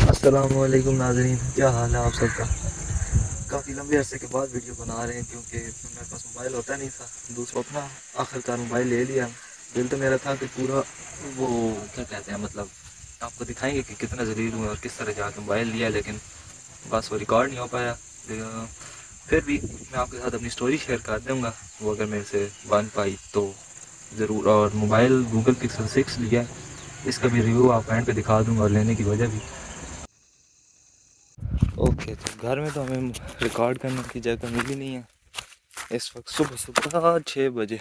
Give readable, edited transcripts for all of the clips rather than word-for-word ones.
अस्सलामुअलैकुम नाज़रीन, क्या हाल है आप सबका। काफ़ी लंबे अरसे के बाद वीडियो बना रहे हैं क्योंकि मेरे पास मोबाइल होता नहीं था। दूसरा अपना आखिरकार मोबाइल ले लिया। दिल तो मेरा था कि पूरा वो क्या कहते हैं मतलब आपको दिखाएंगे कि कितना ज़लील हूँ और किस तरह जाकर मोबाइल लिया, लेकिन बस वो रिकॉर्ड नहीं हो पाया। फिर भी मैं आपके साथ अपनी स्टोरी शेयर कर दूँगा, वो अगर मेरे से बन पाई तो ज़रूर। और मोबाइल गूगल पिक्सल 6 लिया है, इसका भी रिव्यू आप एंड पे दिखा दूँगा और लेने की वजह भी। ओके, तो घर में तो हमें रिकॉर्ड करने की जगह मिली नहीं है। इस वक्त सुबह सुबह 6 बजे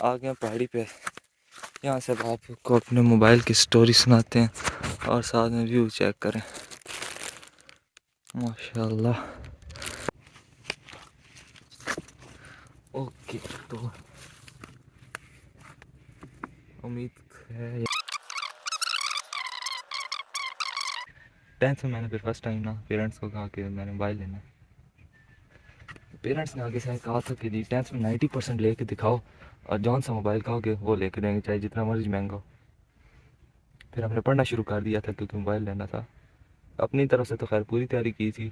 आ गए हैं पहाड़ी पे। यहाँ से अब आपको अपने मोबाइल की स्टोरी सुनाते हैं और साथ में व्यू चेक करें। माशाल्लाह। ओके, तो उम्मीद है 10th में मैंने फिर फर्स्ट टाइम ना पेरेंट्स को कहा कि मैंने मोबाइल लेना है। पेरेंट्स ने आगे से कहा था कि जी 10th में 90% लेके दिखाओ और जौन सा मोबाइल कहोगे वो लेके देंगे, चाहे जितना मर्जी महंगा हो। फिर हमने पढ़ना शुरू कर दिया था क्योंकि मोबाइल लेना था। अपनी तरफ से तो खैर पूरी तैयारी की थी,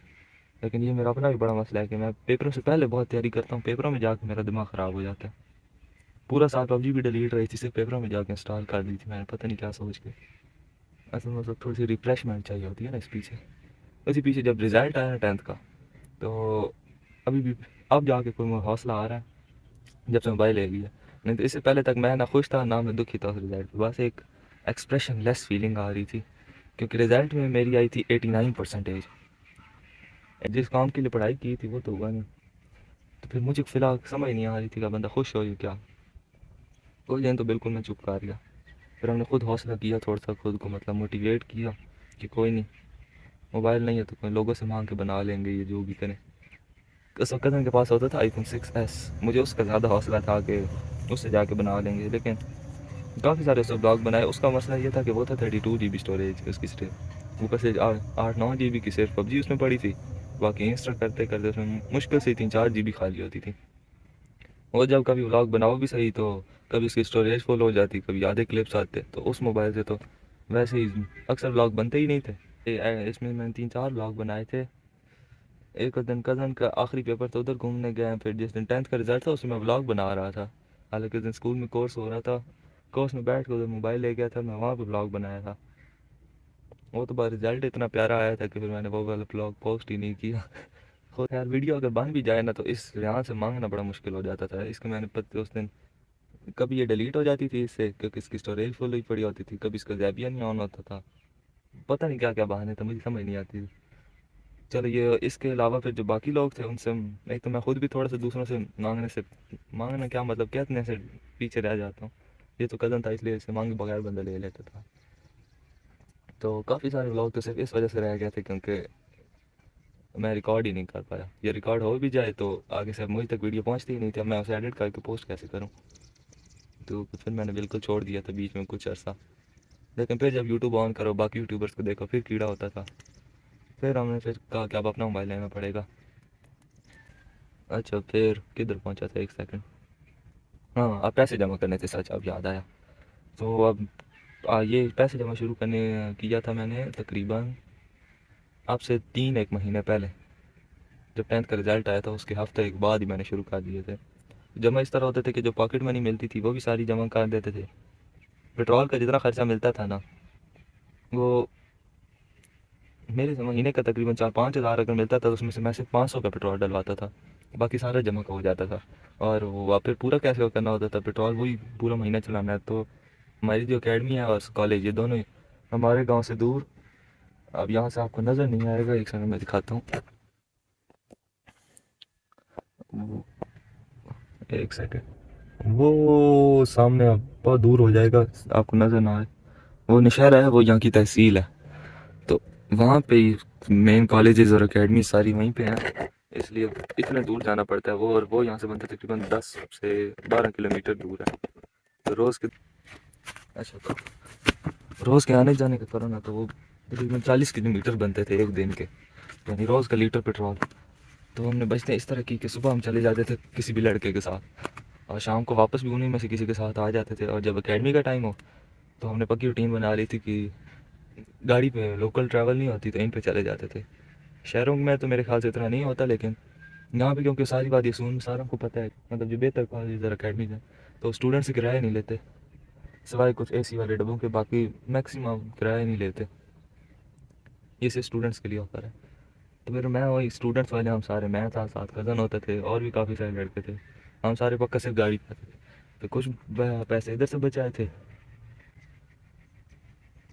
लेकिन ये मेरा अपना भी बड़ा मसला है कि मैं पेपरों से पहले बहुत तैयारी करता हूँ, पेपरों में जाकर मेरा दिमाग ख़राब हो जाता है। पूरा साल पबजी भी डिलीट रही थी, सिर्फ पेपरों में जाकर इंस्टॉल कर दी थी मैंने, पता नहीं क्या सोच के। असल में मतलब थोड़ी सी रिफ्रेशमेंट चाहिए होती है ना इस पीछे। उसी पीछे जब रिज़ल्ट आया 10th का, तो अभी भी अब जाके कोई हौसला आ रहा है जब से मोबाइल ले लिया। नहीं तो इससे पहले तक मैं ना खुश था ना मैं दुखी था उस रिज़ल्ट पर, बस एक एक्सप्रेशन लेस फीलिंग आ रही थी क्योंकि रिज़ल्ट में मेरी आई थी 89%। जिस काम के लिए पढ़ाई की थी वो तो हुआ नहीं। तो फिर मुझे फ़िलहाल समझ नहीं आ रही थी कि बंदा खुश हो या क्या। उस दिन तो बिल्कुल मैं चुप कर गया। फिर हमने खुद हौसला किया, थोड़ा सा खुद को मतलब मोटिवेट किया कि कोई नहीं, मोबाइल नहीं है तो कोई लोगों से मांग के बना लेंगे, ये जो भी करें। उस वक्त कज़न के पास होता था iPhone 6s, मुझे उसका ज़्यादा हौसला था कि उससे जाके बना लेंगे। लेकिन काफ़ी सारे उससे ब्लॉग बनाए। उसका मसला ये था कि वो था 32 GB स्टोरेज उसकी, सिर्फ ऊपर से 8-9 GB की सिर्फ पबजी उसमें पड़ी थी। बाकी इंस्टा करते करते उसमें मुश्किल से 3-4 GB खाली होती थी। और जब कभी व्लॉग बनाओ भी सही तो कभी उसकी स्टोरेज फुल हो जाती, कभी आधे क्लिप्स आते, तो उस मोबाइल से तो वैसे ही अक्सर व्लॉग बनते ही नहीं थे। इसमें मैंने 3-4 व्लॉग बनाए थे। एक दिन कज़न का आखिरी पेपर था, उधर घूमने गए। फिर जिस दिन 10th का रिजल्ट था उसमें मैं व्लॉग बना रहा था, हालांकि उस दिन स्कूल में कोर्स हो रहा था। कोर्स में बैठ कर उधर मोबाइल ले गया था, मैं वहाँ पे व्लॉग बनाया था। वो तो बाद रिजल्ट इतना प्यारा आया था कि फिर मैंने वो वाला व्लॉग पोस्ट ही नहीं किया। खुद यार वीडियो अगर बन भी जाए ना तो इस यहाँ से मांगना बड़ा मुश्किल हो जाता था। इसके मैंने पता उस दिन कभी ये डिलीट हो जाती थी इससे क्योंकि इसकी स्टोरेज फुल हुई पड़ी होती थी, कभी इसका ज़ैबिया नहीं ऑन होता था। पता नहीं क्या क्या बहाने थे, मुझे समझ नहीं आती। चलो ये इसके अलावा फिर जो बाकी लोग थे उनसे एक तो मैं खुद भी थोड़ा सा दूसरों से मांगने से, मांगना क्या मतलब कहने से पीछे रह जाता हूँ। ये तो कज़न था इसलिए इससे मांगे बगैर बंदा ले लेता था। तो काफ़ी सारे लोग तो सिर्फ इस वजह से रह गए थे क्योंकि मैं रिकॉर्ड ही नहीं कर पाया। ये रिकॉर्ड हो भी जाए तो आगे से मुझ तक वीडियो पहुँचती ही नहीं थी, अब मैं उसे एडिट करके पोस्ट कैसे करूँ। तो फिर मैंने बिल्कुल छोड़ दिया था बीच में कुछ अर्सा। लेकिन फिर जब यूट्यूब ऑन करो बाकी यूट्यूबर्स को देखो फिर कीड़ा होता था। फिर हमने फिर कहा कि अब अपना मोबाइल लेना पड़ेगा। अच्छा, फिर किधर पहुंचा था, एक सेकंड। हाँ, अब पैसे जमा करने थे, सच अब याद आया। तो अब ये पैसे जमा शुरू करने किया था मैंने तकरीबन अब से 3-1 महीने पहले। जब 10th का रिज़ल्ट आया था उसके हफ्ते एक बाद ही मैंने शुरू कर दिए थे। जमा इस तरह होते थे कि जो पॉकेट मनी मिलती थी वो भी सारी जमा कर देते थे। पेट्रोल का जितना खर्चा मिलता था ना, वो मेरे से महीने का तकरीबन 4-5 हज़ार अगर मिलता था तो उसमें से मैं सिर्फ 500 का पेट्रोल डलवाता था, बाकी सारा जमा का हो जाता था। और वो फिर पूरा कैसे करना होता था, पेट्रोल वही पूरा महीना चलाना है। तो हमारी जो एकेडमी है और कॉलेज, ये दोनों ही हमारे गांव से दूर। अब यहाँ से आपको नज़र नहीं आएगा, एक सेकंड में दिखाता हूँ। एक सेकंड, वो सामने आप बहुत दूर हो जाएगा, आपको नज़र ना आए। वो नौशहरा है, वो यहाँ की तहसील है। तो वहाँ पे ही मेन कॉलेजेस और एकेडमी सारी वहीं पे हैं, इसलिए इतना दूर जाना पड़ता है। वो यहाँ से बनता तकरीबन 10 से 12 किलोमीटर दूर है। तो रोज़ के, अच्छा, तो रोज़ के आने जाने का करो ना तो वो तकरीबन 40 किलोमीटर बनते थे एक दिन के, यानी रोज़ का लीटर पेट्रोल। तो हमने बचते इस तरह की कि सुबह हम चले जाते थे किसी भी लड़के के साथ और शाम को वापस भी उन्हीं में से किसी के साथ आ जाते थे। और जब एकेडमी का टाइम हो तो हमने पक्की रूटीन बना ली थी कि गाड़ी पे लोकल ट्रैवल नहीं होती तो इन पे चले जाते थे। शहरों में तो मेरे ख्याल से इतना नहीं होता, लेकिन यहाँ पे क्योंकि सारी बात ये सुन सारों को पता है, मतलब जो बेहतर कॉलेज और अकेडमीज हैं तो स्टूडेंट से किराया नहीं लेते, सिवाय कुछ एसी वाले डब्बों के, बाकी मैक्सिमम किराया नहीं लेते। ये सिर्फ स्टूडेंट्स के लिए होता है। तो फिर मैं वही स्टूडेंट्स वाले हम सारे, मैं था, साथ कज़न होते थे और भी काफ़ी सारे लड़के थे, हम सारे पक्का सिर्फ गाड़ी पे आते थे। तो कुछ पैसे इधर से बचाए थे,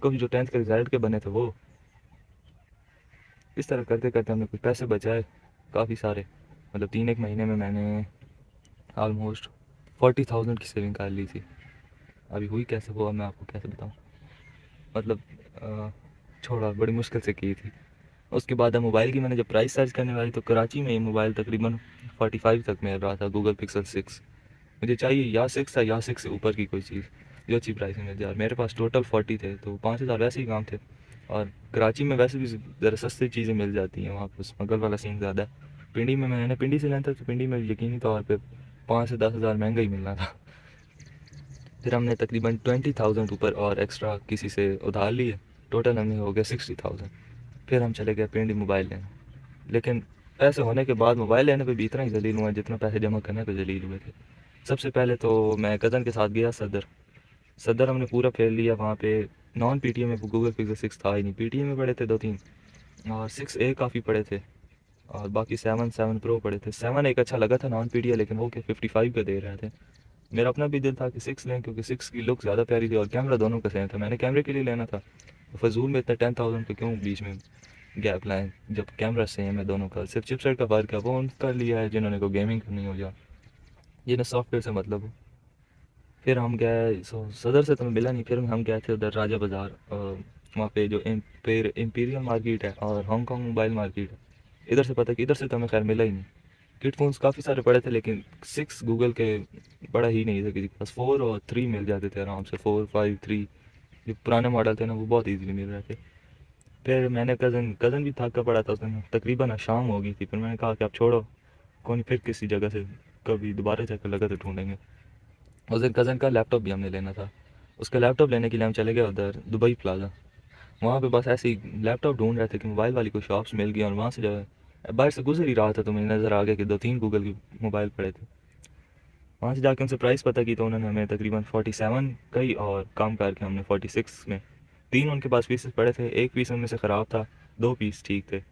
कुछ जो टेंथ के रिजल्ट के बने थे वो। इस तरह करते करते हमने कुछ पैसे बचाए, काफ़ी सारे। मतलब 3 एक महीने में मैंने ऑलमोस्ट 40,000 की सेविंग कर ली थी। अभी हुई कैसे वो मैं आपको कैसे बताऊँ, मतलब अ, छोड़ा बड़ी मुश्किल से की थी। उसके बाद अब मोबाइल की मैंने जब प्राइस सर्च करने वाली तो कराची में ये मोबाइल तकरीबन 45 तक मिल रहा था, गूगल पिक्सल 6। मुझे चाहिए या 6 था या 6 से ऊपर की कोई चीज़ जो अच्छी प्राइस में मिल जाए। मेरे पास टोटल 40 थे, तो 5,000 वैसे ही काम थे। और कराची में वैसे भी ज़रा सस्ती चीज़ें मिल जाती हैं, वहाँ पर स्मगल वाला सीन ज़्यादा है। पिंडी में मैंने पिंडी से लेना था, तो पिंडी में यकीनी तौर पर 5 से 10 हज़ार महंगा ही मिलना था। फिर हमने तकरीबन 20,000 ऊपर और एक्स्ट्रा किसी से उधार लिए, टोटल हमें हो गया 60,000। फिर हम चले गए पिंडी मोबाइल लेने। लेकिन पैसे होने के बाद मोबाइल लेने पे भी इतना ही जलील हुआ जितना पैसे जमा करने पे जलील हुए थे। सबसे पहले तो मैं कज़न के साथ गया सदर। सदर हमने पूरा फेर लिया वहाँ पे। नॉन पीटीएम में गूगल पिक्सल 6 था ही नहीं, पीटीएम में पड़े थे 2 3, और 6A काफ़ी पड़े थे, और बाकी 7 प्रो पड़े थे। 7 एक अच्छा लगा था नॉन पीटीएम, लेकिन वो क्या 55 का दे रहे थे। मेरा अपना भी दिल था कि 6 लें, क्योंकि 6 की लुक ज़्यादा प्यारी थी और कैमरा दोनों का सेम था। मैंने कैमरे के लिए लेना था, तो फजूल में इतना 10,000 का क्यों बीच में गैप लाएं जब कैमरा सेम है दोनों का। सिर्फ चिपसेट का फ़र्क है, वो उनका लिया है जिन्होंने को गेमिंग करनी हो या जिन्हें सॉफ्टवेयर से मतलब हो। फिर हम गए सदर से तो मैं मिला नहीं, फिर हम गए थे उधर राजा बाज़ार, वहाँ पे जो इम्पीरियल मार्केट है और हांगकॉन्ग मोबाइल मार्केट है। इधर से पता कि इधर से तो हमें खैर मिला ही नहीं। किट फोन्स काफ़ी सारे पड़े थे, लेकिन 6 गूगल के बड़ा ही नहीं था किसी के पास। 4 और 3 मिल जाते थे आराम से, 4 5 3 जो पुराने मॉडल थे ना वो बहुत ईजीली मिल रहे थे। फिर मैंने कज़न कज़न भी थका पड़ा था उस दिन, तकरीबन शाम हो गई थी। फिर मैंने कहा कि आप छोड़ो, कौन फिर किसी जगह से कभी दोबारा चक्कर लगा तो ढूंढेंगे। उस दिन कज़न का लैपटॉप भी हमने लेना था। उसका लैपटॉप लेने के लिए हम चले गए उधर दुबई प्लाजा। वहाँ पे बस ऐसे ही लैपटॉप ढूंढ रहे थे कि मोबाइल वाली कोई शॉप्स मिल गई, और वहाँ से जो है बाहर से गुजर ही रहा था तो मुझे नज़र आ गया कि 2 3 गूगल के मोबाइल पड़े थे। वहाँ से जाके उनसे प्राइस पता की तो उन्होंने हमें तकरीबन 47 कही, और कम करके हमने 46 में। 3 उनके पास पीसेस पड़े थे, एक पीस उनमें से ख़राब था, 2 पीस ठीक थे।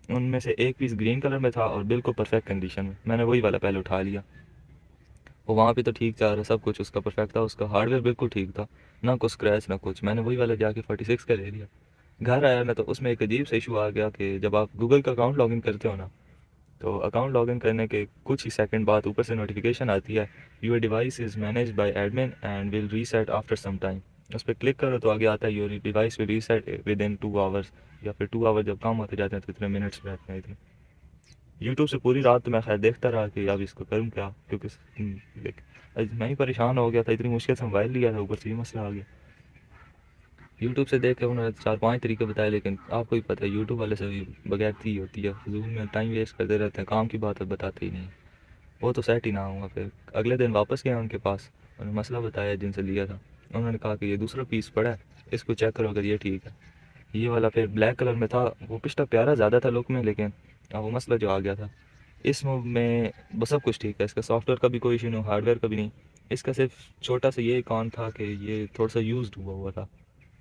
उनमें से एक पीस ग्रीन कलर में था और बिल्कुल परफेक्ट कंडीशन में, मैंने वही वाला पहले उठा लिया। वो वहाँ पे तो ठीक चल रहा, सब कुछ उसका परफेक्ट था, उसका हार्डवेयर बिल्कुल ठीक था, ना कुछ स्क्रैच ना कुछ। मैंने वही वाला जाके 46 का ले लिया। घर आया ना तो उसमें एक अजीब सा इशू आ गया कि जब आप गूगल का अकाउंट लॉगिन करते हो ना, तो अकाउंट लॉगिन करने के कुछ ही सेकंड बाद ऊपर से नोटिफिकेशन आती है, your device is managed by admin and will reset after some time. उस पर क्लिक करो तो आगे आता है your device will reset within 2 hours, या फिर 2 आवर जब काम होते जाते हैं तो इतने मिनट्स रहते हैं इतने। यूट्यूब से पूरी रात तो मैं खैर देखता रहा कि अब इसको करूँ क्या, क्योंकि देख मैं ही परेशान हो गया था, इतनी मुश्किल से मोबाइल लिया था, ऊपर से ये मसला आ गया। यूट्यूब से देख के उन्होंने 4 5 तरीके बताए, लेकिन आपको ही पता है यूट्यूब वाले से भी बगैरती ही होती है, फजूल में टाइम वेस्ट करते रहते हैं, काम की बात अब बताते ही नहीं। वो तो सेट ही ना हुआ। फिर अगले दिन वापस गया उनके पास, उन्होंने मसला बताया जिनसे लिया था। उन्होंने कहा कि ये दूसरा पीस पड़ा है, इसको चेक करो अगर ये ठीक है। ये वाला फिर ब्लैक कलर में था, वो पिछला प्यारा ज़्यादा था लुक में, लेकिन अब वो मसला जो आ गया था इस में बस सब कुछ ठीक है, इसका सॉफ्टवेयर का भी कोई इशू नहीं, हार्डवेयर का भी नहीं। इसका सिर्फ छोटा सा ये कौन था कि ये थोड़ा सा यूज्ड हुआ हुआ था,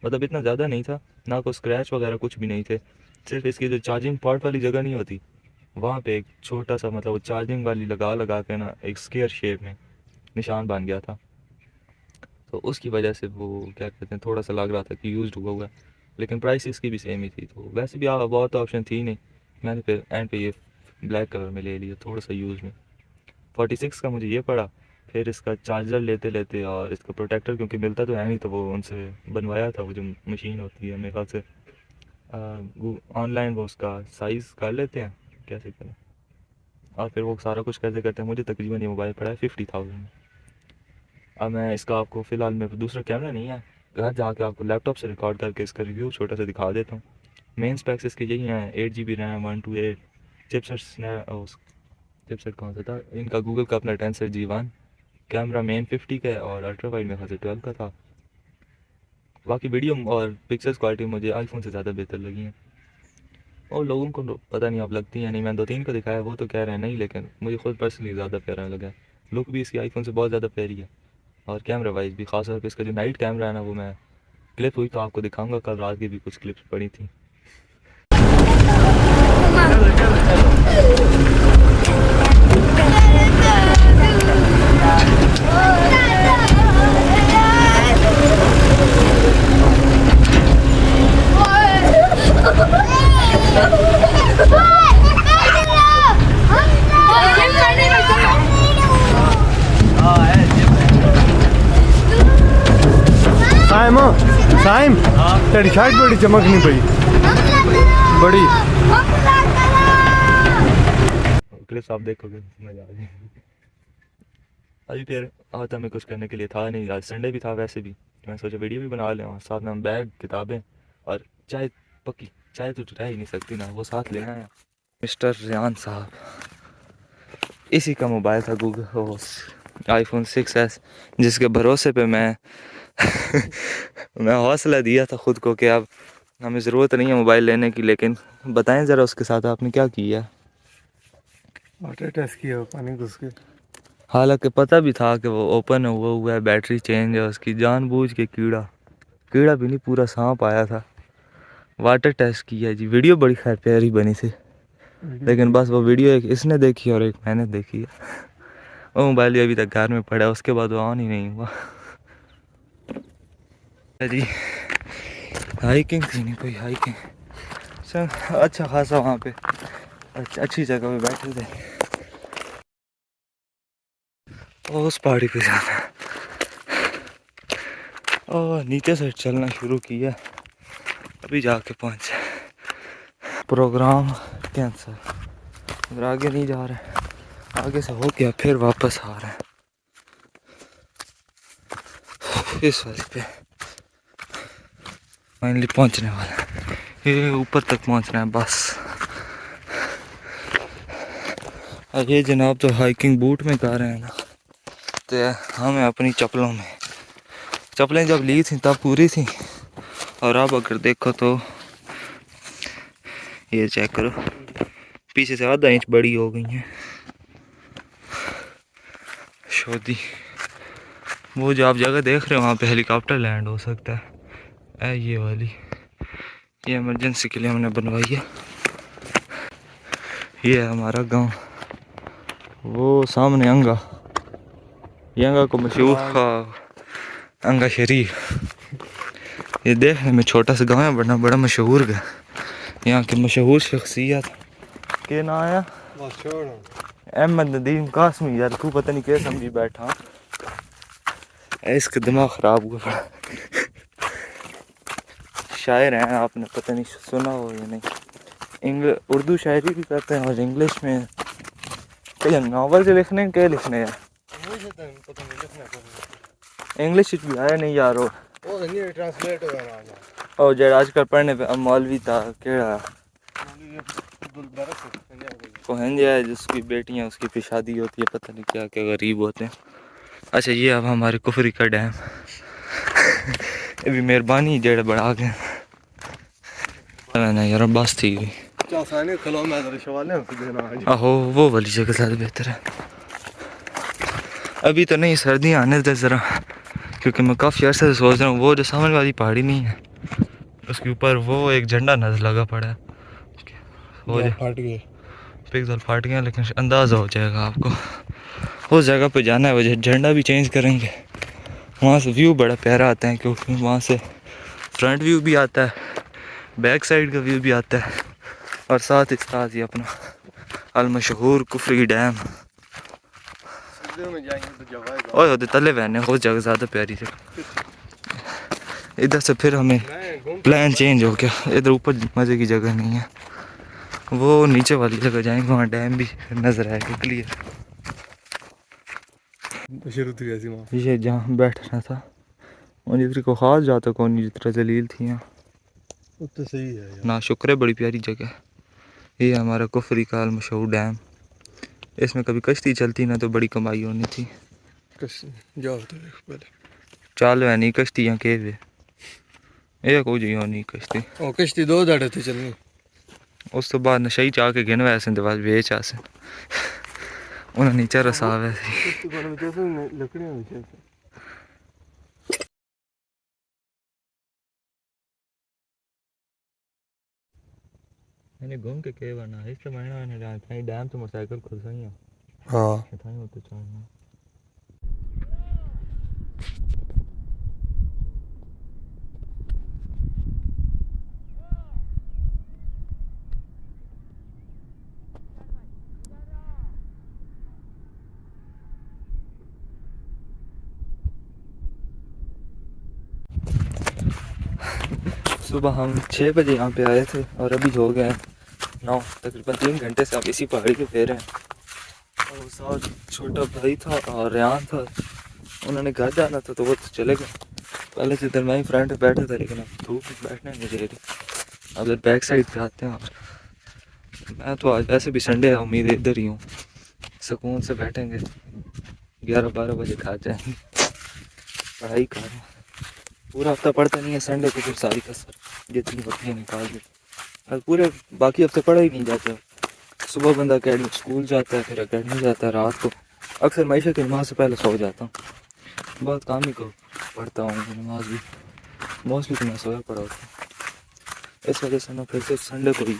मतलब इतना ज़्यादा नहीं था, ना कोई स्क्रैच वगैरह कुछ भी नहीं थे। सिर्फ इसकी जो चार्जिंग पॉइंट वाली जगह नहीं होती, वहाँ पे एक छोटा सा, मतलब वो चार्जिंग वाली लगा लगा के ना एक स्क्वायर शेप में निशान बन गया था। तो उसकी वजह से वो क्या कहते हैं, थोड़ा सा लग रहा था कि यूज्ड हुआ हुआ है। लेकिन प्राइस इसकी भी सेम ही थी, तो वैसे भी बहुत ऑप्शन थी नहीं। मैंने फिर एंड पे ये ब्लैक कलर में ले लिया, थोड़ा सा यूज में। 46 का मुझे ये पड़ा। फिर इसका चार्जर लेते लेते और इसका प्रोटेक्टर क्योंकि मिलता तो है नहीं, तो वो उनसे बनवाया था, वो जो मशीन होती है मेरे ख्याल से ऑनलाइन, वो उसका साइज़ कर लेते हैं कैसे करें, और फिर वो सारा कुछ कैसे करते हैं। मुझे तकरीबन ये मोबाइल पड़ा है 50,000 में। अब मैं इसका आपको फ़िलहाल मेरे दूसरा कैमरा नहीं है, घर जाके आपको लैपटॉप से रिकॉर्ड करके इसका रिव्यू छोटा सा दिखा देता हूँ। मेन स्पेक्स इसके यही हैं, 8 GB रैम, 128 चिपसेट। चिपसेट कौन सा था इनका, गूगल का अपना Tensor G1। कैमरा मेन 50 का है और अल्ट्रा वाइड मेरे ख्याल से 12 का था। बाकी वीडियो और पिक्चर्स क्वालिटी मुझे आईफोन से ज़्यादा बेहतर लगी हैं। और लोगों को पता नहीं अब लगती है नहीं, मैं 2-3 को दिखाया वो तो कह रहे हैं नहीं, लेकिन मुझे खुद पर्सनली ज़्यादा प्यारा लगा। लुक भी इसकी आईफोन से बहुत ज़्यादा प्यारी है, और कैमरा वाइज भी खास तौर पर इसका जो नाइट कैमरा है ना, वो मैं क्लिप हुई तो आपको दिखाऊंगा, कल रात की भी कुछ क्लिप्स पड़ी थी। साइम साइम तेरी शर्ट बड़ी चमकनी पई बड़ी क्लिप्स आप देखोगे मजा आ जाएगी। अभी फिर आज हमें कुछ करने के लिए था नहीं, आज संडे भी था वैसे भी, तो मैं सोचा वीडियो भी बना लें और साथ में हम बैग, किताबें और चाय, पक्की चाय तो रह ही नहीं सकती ना, वो साथ लेना है। मिस्टर रियान साहब, इसी का मोबाइल था गूगल आईफोन 6s, जिसके भरोसे पे मैं मैं हौसला दिया था ख़ुद को कि अब हमें ज़रूरत नहीं है मोबाइल लेने की। लेकिन बताएं ज़रा उसके साथ आपने क्या किया। वाटर टेस्ट किया पानी घुस के, हालांकि पता भी था कि वो ओपन हुआ है, बैटरी चेंज है उसकी, जानबूझ के कीड़ा भी नहीं पूरा सांप आया था। वाटर टेस्ट किया जी, वीडियो बड़ी खैर प्यारी बनी थी, लेकिन बस वो वीडियो एक इसने देखी और एक मैंने देखी है। वो मोबाइल अभी तक घर में पड़ा है, उसके बाद वो ऑन ही नहीं हुआ जी। हाइकिंग थी नहीं कोई हाइकिंग, चल अच्छा खासा वहाँ पे अच्छी जगह पे बैठे थे। और उस पहाड़ी पे जाना और नीचे से चलना शुरू किया, अभी जाके पहुँचे। प्रोग्राम कैंसिल, अगर आगे नहीं जा रहे, आगे से हो गया फिर वापस आ रहे हैं इस वाले पे। फाइनली पहुंचने वाला है, ये ऊपर तक पहुंचना है बस। और ये जनाब तो हाइकिंग बूट में कर रहे हैं ना, तो हमें अपनी चप्पलें जब ली थी तब पूरी थी, और अब अगर देखो तो ये चेक करो, पीछे से आधा इंच बड़ी हो गई हैं। शोदी वो जो आप जगह देख रहे हो वहाँ पे हेलीकॉप्टर लैंड हो सकता है, ये वाली, ये इमरजेंसी के लिए हमने बनवाई है। ये है हमारा गांव, वो सामने अंगा, ये अंगा को मशहूर अंगा शरीफ। ये देखने में छोटा सा गांव है, बड़ा बड़ा मशहूर है। यहाँ की मशहूर शख्सियत के ना आया अहमद नदीम कासमी, यार तू पता नहीं क्या समझी बैठा, इसका दिमाग ख़राब हुआ। शायर हैं, आपने पता नहीं सुना हो या नहीं, उर्दू शायरी भी करते हैं और इंग्लिश में क्या नावल से लिखने क्या लिखने हैं, इंग्लिश भी आया नहीं यार वो ट्रांसलेट और जो आजकल पढ़ने पे मौलवी था केड़ा कोहंजा है, जिसकी बेटियां उसकी पे शादी होती है, पता नहीं क्या क्या गरीब होते हैं। अच्छा ये अब हमारे कुफरी का डैम ये भी मेहरबानी जेड़ा बढ़ा के ना यार बस थी गई। आहो वो वाली जगह ज़्यादा बेहतर है। अभी तो नहीं, सर्दियाँ आने दे ज़रा, क्योंकि मैं काफ़ी अर्से से सोच रहा हूँ वो जो सामने वाली पहाड़ी नहीं है उसके ऊपर वो एक झंडा नजर लगा पड़ा है, वो पिक्सल फाट गया, लेकिन अंदाज़ा हो जाएगा आपको। उस जगह पे जाना है, वो झंडा भी चेंज करेंगे, वहाँ से व्यू बड़ा प्यारा आता है, क्योंकि वहाँ से फ्रंट व्यू भी आता है, बैक साइड का व्यू भी आता है, और साथ ही साथ ही अपना अलमशहूर कुफरी डैम। ओए होते तले बहने, उस जगह ज़्यादा प्यारी थी। इधर से फिर हमें प्लान चेंज हो गया, इधर ऊपर मज़े की जगह नहीं है, वो नीचे वाली जगह जाएंगे, वहाँ डैम भी नज़र आएगा क्लियर। ये जहाँ बैठना था जितनी को खास जाता कौन, जितना जलील थी यहाँ तो सही है यार। ना शुक्र है, बड़ी प्यारी जगह है। ये हमारा कुफरी का मशहूर डैम, इसमें कभी कश्ती चलती ना तो बड़ी कमाई होनी थी। जाओ तो देख पहले, चाल है नहीं कश्ती यहाँ के ਇਹ ਕੋਈ ਜੀ ਹੋਣੀ ਕਸ਼ਤੀ ਉਹ ਕਿਸ਼ਤੀ 2 ਦਿਹਾੜੇ ਤੇ ਚੱਲਣੀ ਉਸ ਤੋਂ ਬਾਅਦ ਨਸ਼ਈ ਚਾਹ ਕੇ ਗਿਣ ਵੈਸੇ ਤੇ ਬਾਅਦ ਵੇਚ ਆਸੇ ਉਹਨਾਂ ਨੀਚੇ ਰਸਾ ਵੈਸੇ ਕਿਸ਼ਤੀ ਕੋਲ ਵਿੱਚ ਲੱਕੜੀਆਂ ਵਿੱਚ मैंने घूम के के बना इस महीना मैंने कहीं डैम से मोटरसाइकिल खुद सही है हाँ था होते चढ़ना सुबह हम 6 बजे यहाँ पे आए थे और अभी हो गए 9 तकरीबन 3 घंटे से हम इसी पहाड़ी पे फेर हैं और साथ छोटा भाई था और रेहान था उन्होंने घर जाना था तो वो तो चले गए पहले से इधर मैं ही फ्रंट पे बैठा था लेकिन अब धूप में बैठने नहीं दे रही अब इधर बैक साइड पे आते हैं और मैं तो आज वैसे भी संडे है उम्मीद इधर ही हूँ सुकून से बैठेंगे 11-12 बजे खा जाएंगे पढ़ाई कर रहे हैं पूरा हफ्ता पढ़ता नहीं है संडे को फिर सारी कसर जितनी होती है निकाल दी और पूरे बाकी हफ्ते पढ़ा ही नहीं जाता सुबह बंदा अकेडमी स्कूल जाता है फिर अकेडमी जाता है रात को अक्सर मायशा की नमाज से पहले सो जाता हूँ बहुत काम ही को पढ़ता हूँ नमाज भी मोस्टली तो मैं सोया पढ़ा होता हूँ इस वजह से मैं फिर से संडे को ही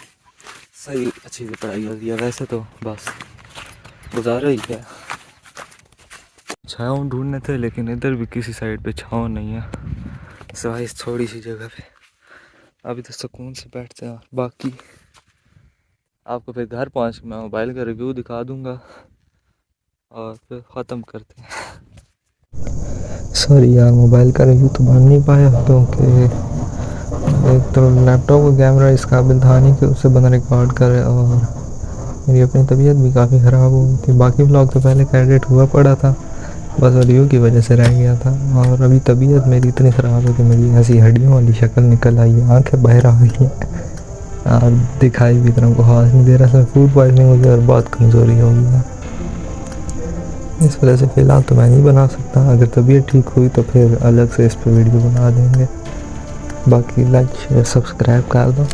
सही अच्छी से पढ़ाई होती है वैसे तो बस गुजारा ही है छाँव ढूंढने थे लेकिन इधर भी किसी साइड पे छाँव नहीं है सिवाय इस थोड़ी सी जगह पे अभी तो सुकून से बैठते हैं बाकी आपको फिर घर पहुंच के मैं मोबाइल का रिव्यू दिखा दूंगा और फिर ख़त्म करते हैं सॉरी यार मोबाइल का रिव्यू तो बन नहीं पाया क्योंकि एक तो लैपटॉप का कैमरा इस काबिल था नहीं कि उससे बंदा रिकॉर्ड करे और मेरी अपनी तबीयत भी काफ़ी ख़राब हो गई थी बाकी व्लॉग तो पहले का एडिट हुआ पड़ा था बस रिव्यू की वजह से रह गया था और अभी तबीयत मेरी इतनी ख़राब है कि मेरी ऐसी हड्डियों वाली शक्ल निकल आई है आंखें बाहर आ गई हैं और दिखाई भी इतना को हाथ नहीं दे रहा फूड पॉइजनिंग हो गई और बहुत कमज़ोरी हो गई है इस वजह से फ़िलहाल तो मैं नहीं बना सकता अगर तबीयत ठीक हुई तो फिर अलग से इस पर वीडियो बना देंगे बाकी लाइक शेयर सब्सक्राइब कर दो